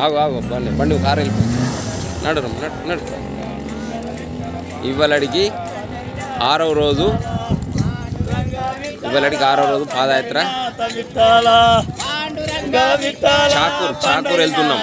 ఆగు ఆగు బండి కారు వెళ్ళి నడు నడు. ఇవాళకి 6వ రోజు పాదయాత్ర చాకూర్ వెళ్తున్నాం.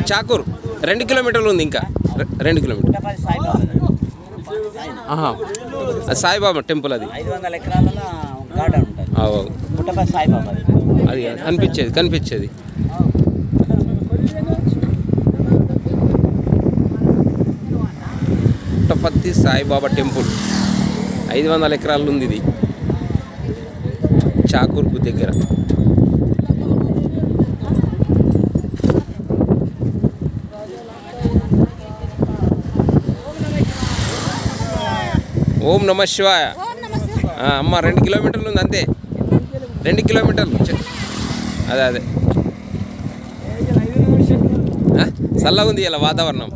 చాకూర్ 2 కిలోమీటర్లు ఉంది, ఇంకా 2 కిలోమీటర్లు. సాయిబాబా టెంపుల్ అది. 500 ఎకరాలలో గార్డెన్ ఉంటుంది. పుట్టపర్తి సాయిబాబా అది కనిపించేది. పుట్టపర్తి సాయిబాబా టెంపుల్ 500 ఎకరాలు ఉంది ఇది, చాకూర్కు దగ్గర. ఓం నమ శివాయ. అమ్మ 2 కిలోమీటర్లు ఉంది అంతే, 2 కిలోమీటర్లు. అదే చల్లగా ఉంది ఇలా వాతావరణం.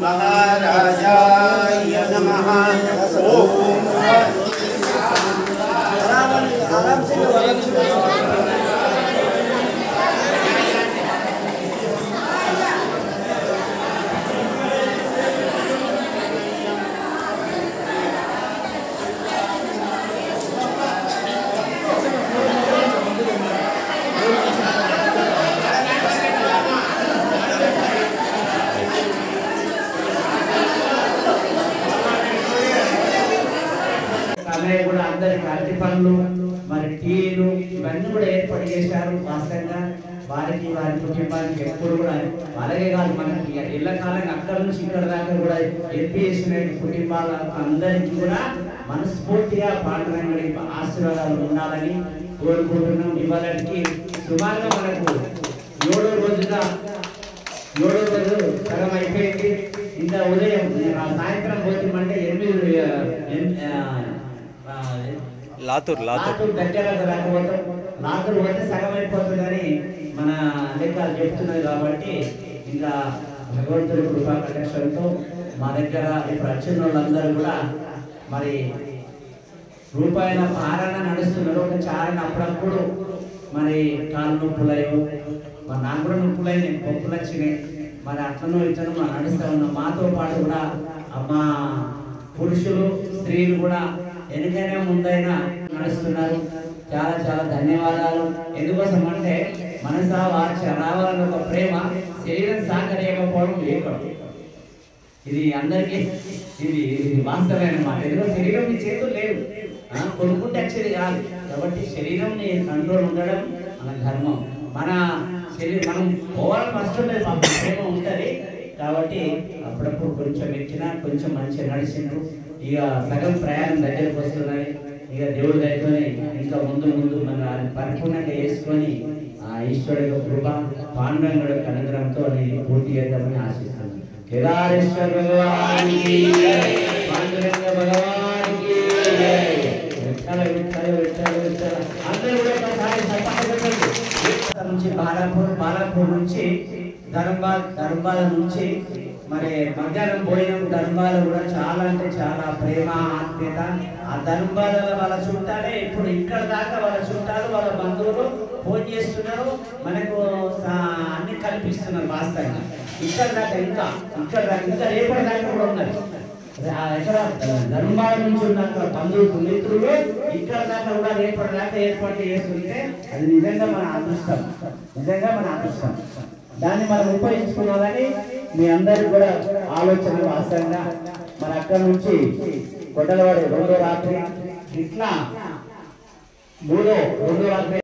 महाराजाय नमः। ओम కూడా అందరికి అరటి పండ్లు మరి టీలు ఇవన్నీ కూడా ఏర్పాటు చేశారు. వాస్తవంగా వారికి వారి కుటుంబానికి ఎప్పుడు కూడా అలాగే కాదు, మనకి ఇళ్ల కాలంగా అక్కడి నుంచి ఇక్కడ దాకా కూడా ఎత్తివేసిన కుటుంబాల అందరికీ కూడా మనస్ఫూర్తిగా పాండురంగడి ఆశీర్వాదాలు ఉండాలని కోరుకుంటున్నాం. ఇవాళకి సుమారుగా మనకు 7వ రోజు సగం అయిపోయింది. ఇంత ఉదయం సాయంత్రం పోతుందంటే 8 లాతూర్ దగ్గర రాకపోతాం. లాతూర్ పోతే సగం అయిపోతుందని మన లెక్కలు చెప్తున్నది. కాబట్టి ఇంకా భగవంతుడి కృపా కటాక్షంతో మా దగ్గర ఇప్పుడు వచ్చిన వాళ్ళందరూ కూడా మరి రూపాయల పాలన నడుస్తున్నారు. ఒక చారణ అప్పుడప్పుడు మరి కాళ్ళు నొప్పులయ్యో, మరి నాకు కూడా నొప్పులైనాయి, పప్పులు వచ్చినాయి. మరి అట్లనో ఇట్లను మనం నడుస్తూ ఉన్నాం. మాతో పాటు కూడా మా పురుషులు స్త్రీలు కూడా ఎన్నికైనా ముందైనా నడుస్తున్నారు. చాలా చాలా ధన్యవాదాలు. ఎందుకోసం అంటే మనసా వాచ రావాలన్న ఒక ప్రేమ, శరీరం సహకరించకపోవడం ఏకం. ఇది అందరికీ ఇది వాస్తవమైన మాట. ఎందుకంటే శరీరం నీ చేతులు లేవు, కొనుక్కుంటే వచ్చేది కాదు. కాబట్టి శరీరం నీ కంట్రోల్ ఉండడం మన ధర్మం. మన మనం పోవాలి ఫస్ట్ ఉంటుంది, ప్రేమ ఉంటుంది కాబట్టి అప్పుడప్పుడు కొంచెం ఎక్కినా కొంచెం మంచిగా నడిచిండ్రు. ఇక సగం ప్రయాణం దగ్గరకు వస్తున్నది. ఇక దేవుడి దయతోనే ఇంకా ముందు ముందు మన పరిపూర్ణంగా చేసుకొని ఆ ఈశ్వరుడు యొక్క కృప పాండురంగుడి యొక్క అనుగ్రహంతో నేను పూర్తి చేద్దామని ఆశిస్తున్నాను. కేదారేశ్వర భగవానికి పాండురంగ భగవానికి విఠల విఠల విఠల విఠల. అందరూ కూడా ఒకసారి నుంచి బాలాపూర్ నుంచి ధర్మాల నుంచి మరి మధ్యాహ్నం భోజనం ధర్మాల కూడా చాలా అంటే చాలా ప్రేమ ఆత్మీయత. ఆ ధర్మాల వాళ్ళ చుట్టాలే ఇప్పుడు ఇక్కడ దాకా వాళ్ళ చుట్టాలు వాళ్ళ బంధువులు ఫోన్ చేస్తున్నారు, మనకు అన్ని కల్పిస్తున్నారు. వాస్తవంగా ఇక్కడ దాకా ఇంకా రేపటి దాకా కూడా ఉన్నారు. ఎక్కడ ధర్మాల నుంచి ఉన్న బంధువులు మిత్రులు ఇక్కడ దాకా కూడా రేపటి దాకా ఏర్పాటు చేస్తుంటే అది నిజంగా మన అదృష్టం. దాన్ని మనం ఉపయోగించుకున్నామని మీ అందరికి కూడా ఆలోచన వాస్తవంగా మన అక్కడ నుంచి కొట్టలవాడి 2వ రాత్రి ఇట్లా 3వ రాత్రి